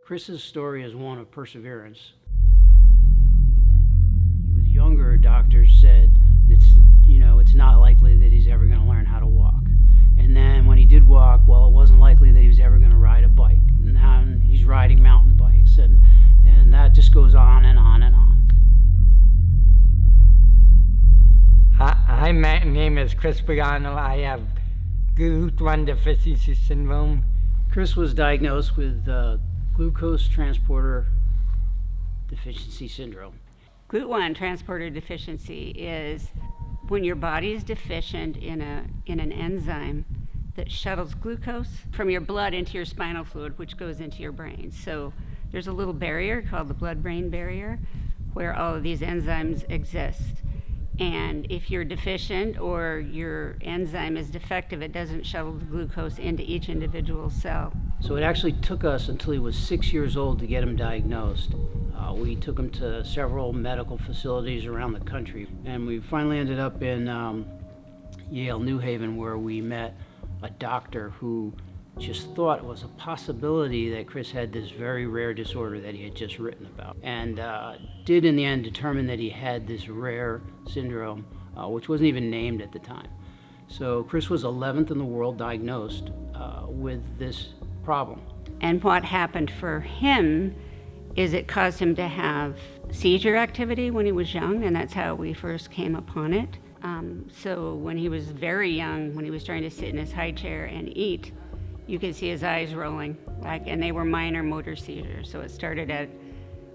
Chris's story is one of perseverance. When he was younger, doctors said it's not likely that he's ever going to learn how to walk. And then when he did walk, well, it wasn't likely that he was ever going to ride a bike. And now he's riding mountain bikes, and that just goes on and on and on. Hi, my name is Chris Pagano. I have GLUT1 deficiency syndrome. Chris was diagnosed with glucose transporter deficiency syndrome. GLUT1 transporter deficiency is when your body is deficient in an enzyme that shuttles glucose from your blood into your spinal fluid, which goes into your brain. So there's a little barrier called the blood-brain barrier where all of these enzymes exist. And if you're deficient or your enzyme is defective, it doesn't shuttle the glucose into each individual cell. So it actually took us until he was 6 years old to get him diagnosed. We took him to several medical facilities around the country, and we finally ended up in Yale, New Haven, where we met a doctor who just thought it was a possibility that Chris had this very rare disorder that he had just written about, and did in the end determine that he had this rare syndrome, which wasn't even named at the time. So Chris was 11th in the world diagnosed with this problem. And what happened for him is it caused him to have seizure activity when he was young, and that's how we first came upon it. So when he was very young, when he was trying to sit in his high chair and eat, you could see his eyes rolling, and they were minor motor seizures. So it started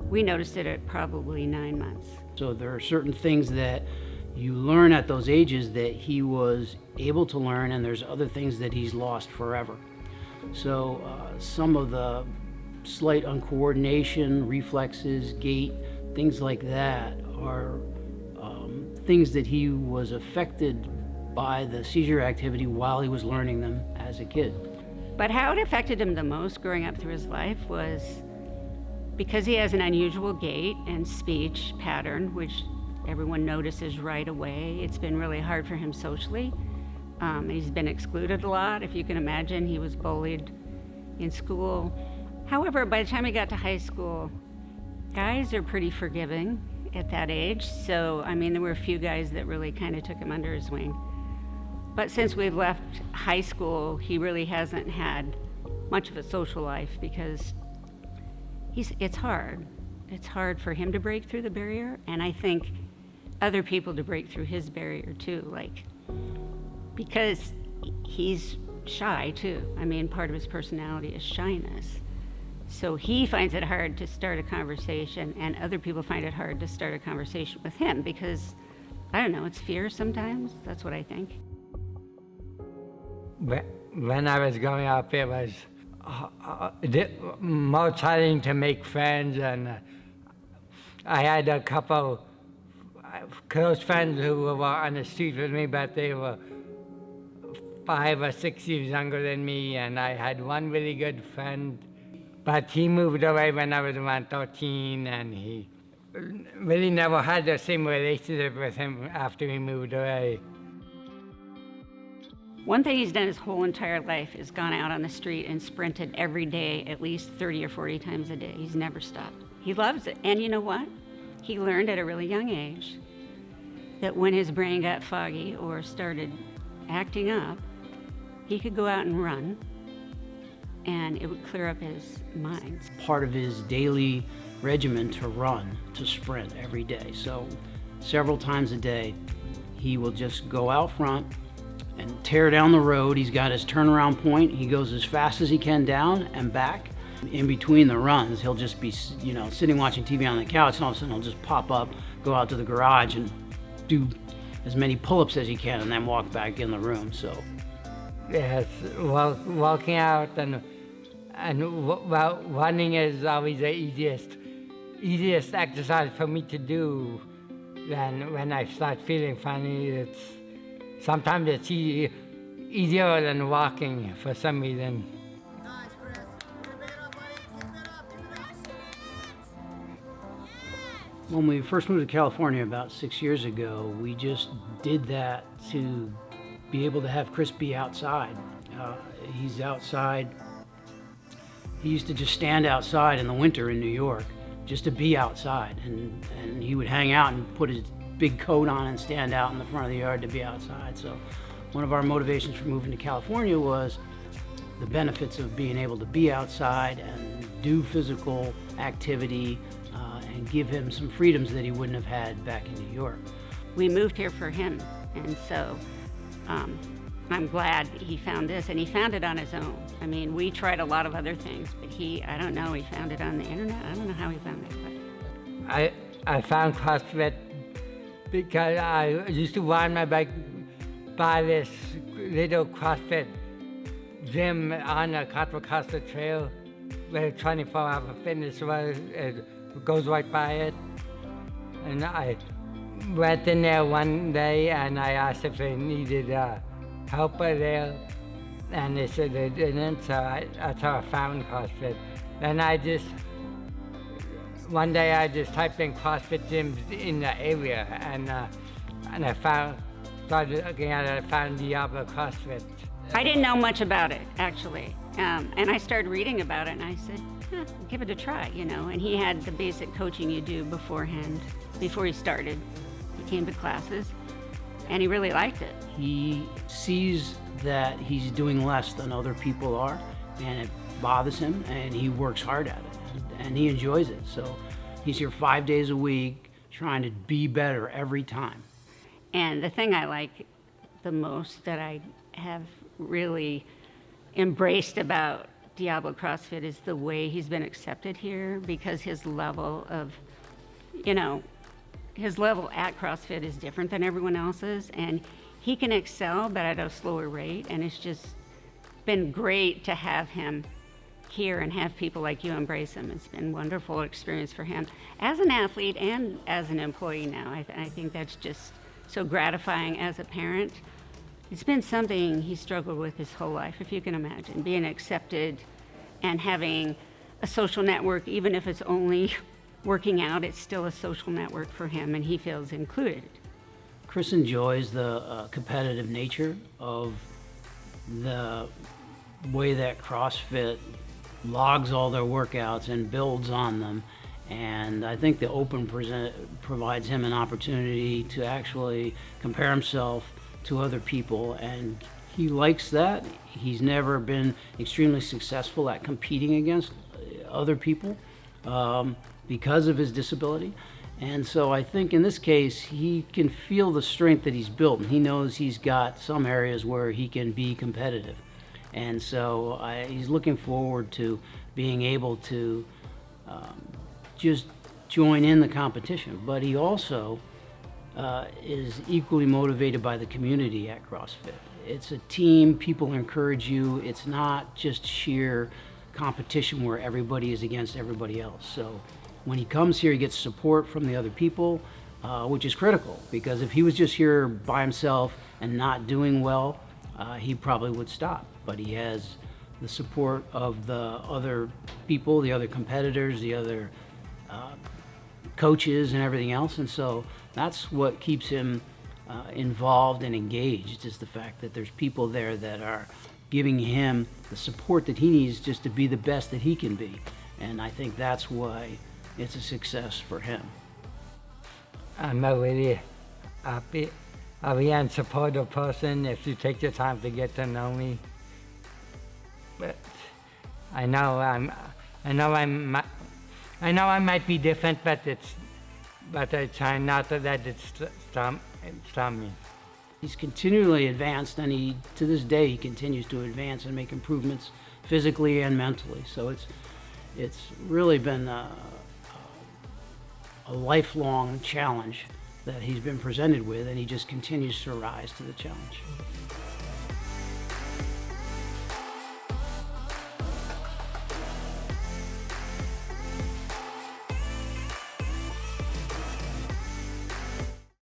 we noticed it at probably 9 months. So there are certain things that you learn at those ages that he was able to learn, and there's other things that he's lost forever. So some of the slight uncoordination, reflexes, gait, things like that are things that he was affected by the seizure activity while he was learning them as a kid. But how it affected him the most growing up through his life was because he has an unusual gait and speech pattern, which everyone notices right away. It's been really hard for him socially. He's been excluded a lot. If you can imagine, he was bullied in school. However, by the time he got to high school, guys are pretty forgiving at that age. So, there were a few guys that really kind of took him under his wing. But since we've left high school, he really hasn't had much of a social life because it's hard. It's hard for him to break through the barrier, and I think other people to break through his barrier too, because he's shy too. Part of his personality is shyness. So he finds it hard to start a conversation, and other people find it hard to start a conversation with him because, I don't know, it's fear sometimes. That's what I think. When I was growing up, it was more challenging to make friends, and I had a couple close friends who were on the street with me, but they were 5 or 6 years younger than me, and I had one really good friend, but he moved away when I was around 13, and he really never had the same relationship with him after he moved away. One thing he's done his whole entire life is gone out on the street and sprinted every day at least 30 or 40 times a day. He's never stopped. He loves it. And you know what? He learned at a really young age that when his brain got foggy or started acting up, he could go out and run, and it would clear up his mind. Part of his daily regimen to run, to sprint every day. So several times a day, he will just go out front and tear down the road. He's got his turnaround point. He goes as fast as he can down and back. In between the runs, he'll just be, sitting watching TV on the couch, and all of a sudden he'll just pop up, go out to the garage and do as many pull-ups as he can, and then walk back in the room. So yes, walking out and running is always the easiest exercise for me to do. Then when I start feeling funny, sometimes it's easier than walking for some reason. When we first moved to California about 6 years ago, we just did that to be able to have Chris be outside. He's outside He used to just stand outside in the winter in New York just to be outside, and he would hang out and put his big coat on and stand out in the front of the yard to be outside. So one of our motivations for moving to California was the benefits of being able to be outside and do physical activity and give him some freedoms that he wouldn't have had back in New York. We moved here for him, and so I'm glad he found this, and he found it on his own. I mean, we tried a lot of other things, but I don't know, he found it on the internet. I don't know how he found it. But I found CrossFit because I used to ride my bike by this little CrossFit gym on the Contra Costa Trail where 24-hour fitness was, it goes right by it. And I went in there one day and I asked if they needed help there, and they said they didn't, so that's how I found CrossFit. Then one day I just typed in CrossFit gyms in the area, and I started looking at it, I found Diablo CrossFit. I didn't know much about it, actually. And I started reading about it, and I said, give it a try, you know. And he had the basic coaching you do beforehand, before he started. He came to classes, and he really liked it. He sees that he's doing less than other people are, and it bothers him, and he works hard at it, and he enjoys it. So he's here 5 days a week, trying to be better every time. And the thing I like the most, that I have really embraced about Diablo CrossFit, is the way he's been accepted here, because his level of, his level at CrossFit is different than everyone else's, and he can excel, but at a slower rate, and it's just been great to have him here and have people like you embrace him. It's been a wonderful experience for him as an athlete and as an employee now. I think that's just so gratifying as a parent. It's been something he struggled with his whole life, if you can imagine, being accepted and having a social network. Even if it's only working out, it's still a social network for him, and he feels included. Chris enjoys the competitive nature of the way that CrossFit logs all their workouts and builds on them. And I think the Open provides him an opportunity to actually compare himself to other people, and he likes that. He's never been extremely successful at competing against other people because of his disability. And so I think in this case, he can feel the strength that he's built, and he knows he's got some areas where he can be competitive. And so he's looking forward to being able to just join in the competition. But he also is equally motivated by the community at CrossFit. It's a team, people encourage you. It's not just sheer competition where everybody is against everybody else. So when he comes here, he gets support from the other people, which is critical, because if he was just here by himself and not doing well, he probably would stop. But he has the support of the other people, the other competitors, the other coaches and everything else. And so that's what keeps him involved and engaged, is the fact that there's people there that are giving him the support that he needs just to be the best that he can be. And I think that's why it's a success for him. I'm a really happy, and supportive person if you take the time to get to know me. But I know I might be different, but I try not to let it stop me. He's continually advanced, and to this day he continues to advance and make improvements physically and mentally. So it's really been a lifelong challenge that he's been presented with, and he just continues to rise to the challenge.